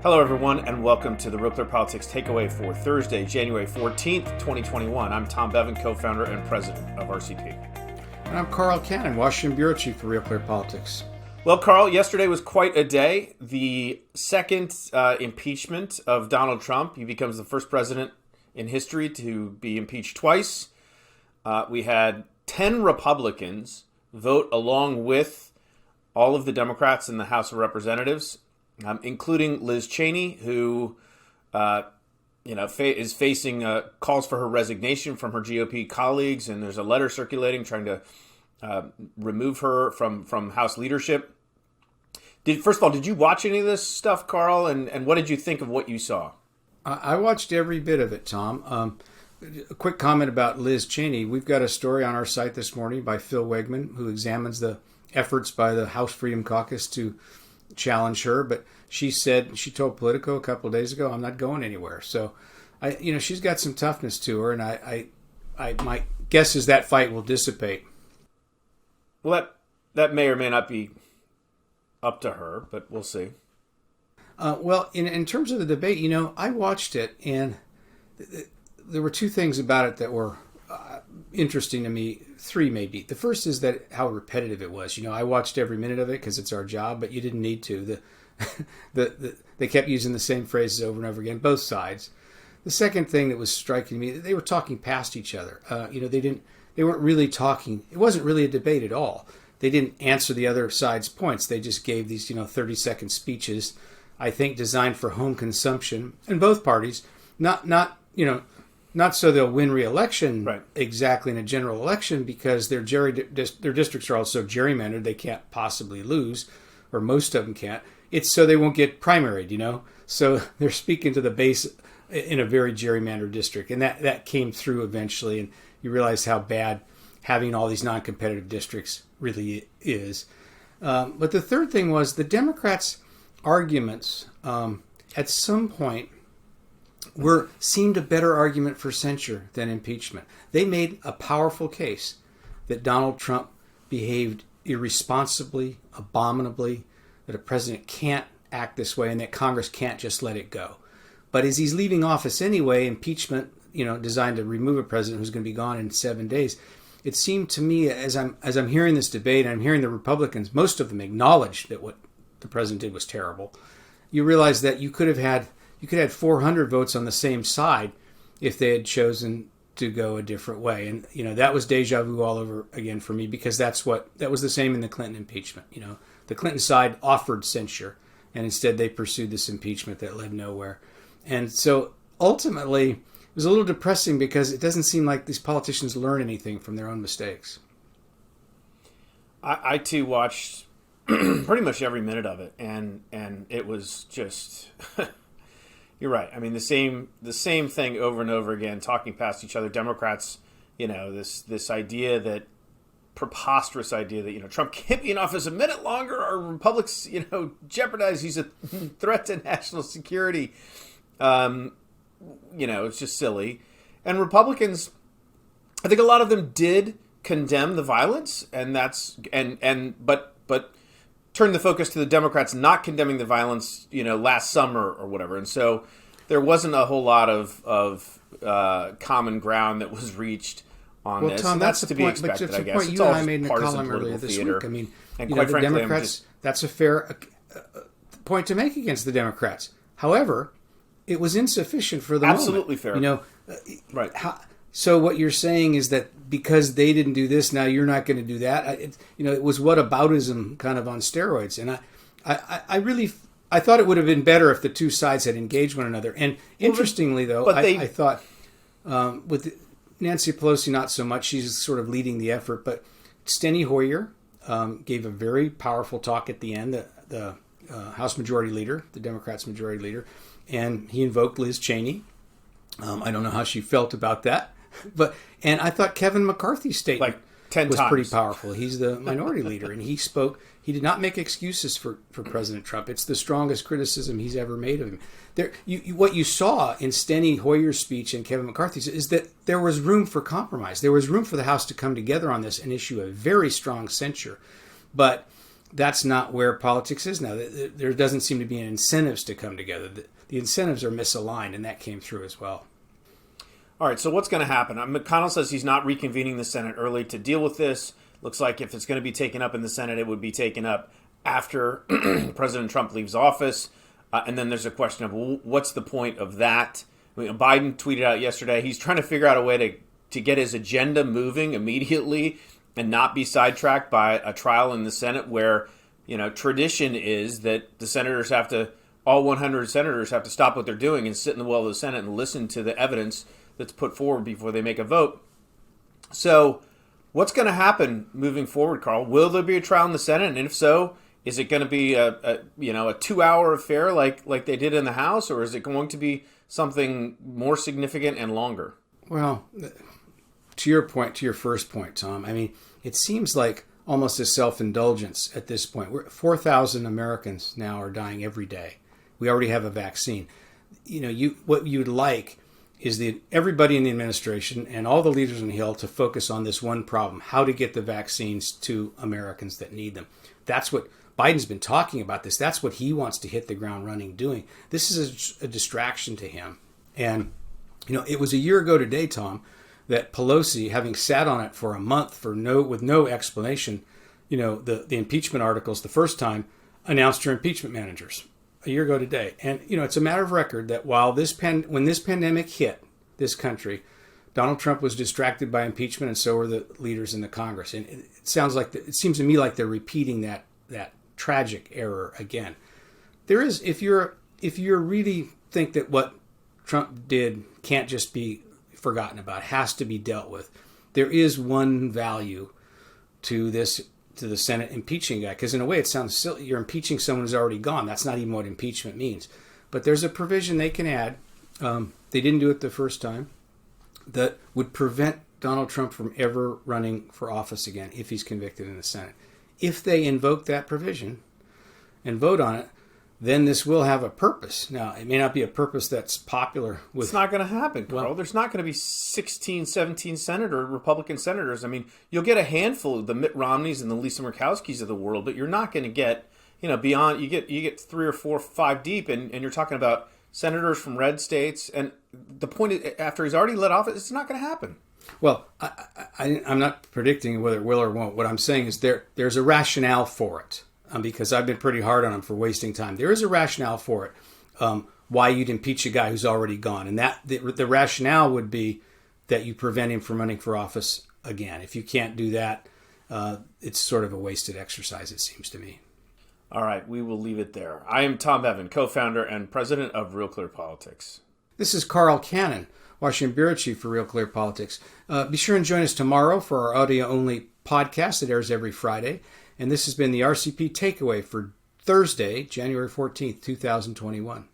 Hello, everyone, and welcome to the RealClearPolitics Takeaway for Thursday, January 14th, 2021. I'm Tom Bevan, co-founder and president of RCP. And I'm Carl Cannon, Washington Bureau Chief for RealClearPolitics. Well, Carl, yesterday was quite a day. The second impeachment of Donald Trump. He becomes the first president in history to be impeached twice. We had 10 Republicans vote along with all of the Democrats in the House of Representatives, including Liz Cheney, who is facing calls for her resignation from her GOP colleagues, and there's a letter circulating trying to remove her from House leadership. First of all, did you watch any of this stuff, Carl? And what did you think of what you saw? I watched every bit of it, Tom. A quick comment about Liz Cheney. We've got a story on our site this morning by Phil Wegman, who examines the efforts by the House Freedom Caucus to challenge her. But she told Politico a couple of days ago, "I'm not going anywhere." So, she's got some toughness to her, and I my guess is that fight will dissipate. Well, that may or may not be up to her, but we'll see. Well, in terms of the debate, I watched it, and there were two things about it that were interesting to me. Three, maybe. The first is that how repetitive it was. I watched every minute of it because it's our job, but you didn't need to. They kept using the same phrases over and over again, both sides. The second thing that was striking me, they were talking past each other. They weren't really talking. It wasn't really a debate at all. They didn't answer the other side's points. They just gave these, 30-second speeches, I think designed for home consumption in both parties. Not so they'll win re-election right. Exactly in a general election, because their districts are also gerrymandered. They can't possibly lose, or most of them can't. It's so they won't get primaried, So they're speaking to the base in a very gerrymandered district. And that came through eventually. And you realize how bad having all these non-competitive districts really is. But the third thing was the Democrats' arguments at some point seemed a better argument for censure than impeachment. They made a powerful case that Donald Trump behaved irresponsibly, abominably, that a president can't act this way, and that Congress can't just let it go. But as he's leaving office anyway, impeachment, designed to remove a president who's going to be gone in 7 days, it seemed to me as I'm hearing this debate, and I'm hearing the Republicans, most of them acknowledge that what the president did was terrible. You realize that you could have 400 votes on the same side if they had chosen to go a different way. And, that was deja vu all over again for me, because that was the same in the Clinton impeachment. The Clinton side offered censure, and instead they pursued this impeachment that led nowhere. And so ultimately, it was a little depressing because it doesn't seem like these politicians learn anything from their own mistakes. I too watched pretty much every minute of it, and it was just you're right. I mean, the same thing over and over again, talking past each other. Democrats, this idea that preposterous idea that Trump can't be in office a minute longer, or Republicans jeopardize. He's a threat to national security. It's just silly. And Republicans, I think a lot of them did condemn the violence, and but turned the focus to the Democrats not condemning the violence, last summer or whatever. And so there wasn't a whole lot of common ground that was reached on this. Tom, and that's to be expected, I guess. Point you and I made in a column earlier this week. I mean, and quite frankly, the Democrats, that's a fair point to make against the Democrats. However, it was insufficient for the absolutely moment. Fair. Right. So what you're saying is that because they didn't do this, now you're not going to do that. It was whataboutism kind of on steroids. And I thought it would have been better if the two sides had engaged one another. And interestingly, though, I thought with Nancy Pelosi, not so much. She's sort of leading the effort. But Steny Hoyer gave a very powerful talk at the end, the House Majority Leader, the Democrats' Majority Leader, and he invoked Liz Cheney. I don't know how she felt about that. And I thought Kevin McCarthy's statement was pretty powerful. He's the minority leader, and he spoke. He did not make excuses for President Trump. It's the strongest criticism he's ever made of him. What you saw in Steny Hoyer's speech and Kevin McCarthy's is that there was room for compromise. There was room for the House to come together on this and issue a very strong censure. But that's not where politics is now. There doesn't seem to be incentives to come together. The incentives are misaligned, and that came through as well. All right, so what's going to happen? McConnell says he's not reconvening the Senate early to deal with this. Looks like if it's going to be taken up in the Senate, it would be taken up after President Trump leaves office. And then there's a question of, well, what's the point of that? I mean, Biden tweeted out yesterday he's trying to figure out a way to get his agenda moving immediately and not be sidetracked by a trial in the Senate where, tradition is that the senators have to, all 100 senators have to stop what they're doing and sit in the well of the Senate and listen to the evidence that's put forward before they make a vote. So what's going to happen moving forward, Carl? Will there be a trial in the Senate? And if so, is it going to be a 2-hour affair like they did in the House, or is it going to be something more significant and longer? Well, to your first point, Tom, I mean, it seems like almost a self-indulgence at this point. 4,000 Americans now are dying every day. We already have a vaccine. What you'd like is everybody in the administration and all the leaders on the Hill to focus on this one problem: how to get the vaccines to Americans that need them. That's what Biden's been talking about. That's what he wants to hit the ground running doing. This is a distraction to him. And it was a year ago today, Tom, that Pelosi, having sat on it for a month with no explanation, the impeachment articles the first time, announced her impeachment managers a year ago today. And it's a matter of record that while when this pandemic hit this country, Donald Trump was distracted by impeachment, and so were the leaders in the Congress. And it seems to me like they're repeating that tragic error again. There is, if you really think that what Trump did can't just be forgotten about, has to be dealt with, there is one value to the Senate impeaching guy, because in a way it sounds silly. You're impeaching someone who's already gone. That's not even what impeachment means. But there's a provision they can add. They didn't do it the first time, that would prevent Donald Trump from ever running for office again if he's convicted in the Senate. If they invoke that provision and vote on it, then this will have a purpose. Now, it may not be a purpose that's popular with... It's not going to happen, Carl. Well, there's not going to be 16, 17 Republican senators. I mean, you'll get a handful of the Mitt Romneys and the Lisa Murkowskis of the world, but you're not going to get, beyond... You get 3 or 4, 5 deep, and you're talking about senators from red states. And the point is, after he's already let off, it's not going to happen. Well, I'm not predicting whether it will or won't. What I'm saying is there's a rationale for it, because I've been pretty hard on him for wasting time. There is a rationale for it, why you'd impeach a guy who's already gone. And that the rationale would be that you prevent him from running for office again. If you can't do that, it's sort of a wasted exercise, it seems to me. All right, we will leave it there. I am Tom Bevan, co-founder and president of RealClearPolitics. This is Carl Cannon, Washington Bureau Chief for RealClearPolitics. Be sure and join us tomorrow for our audio-only podcast that airs every Friday. And this has been the RCP Takeaway for Thursday, January 14th, 2021.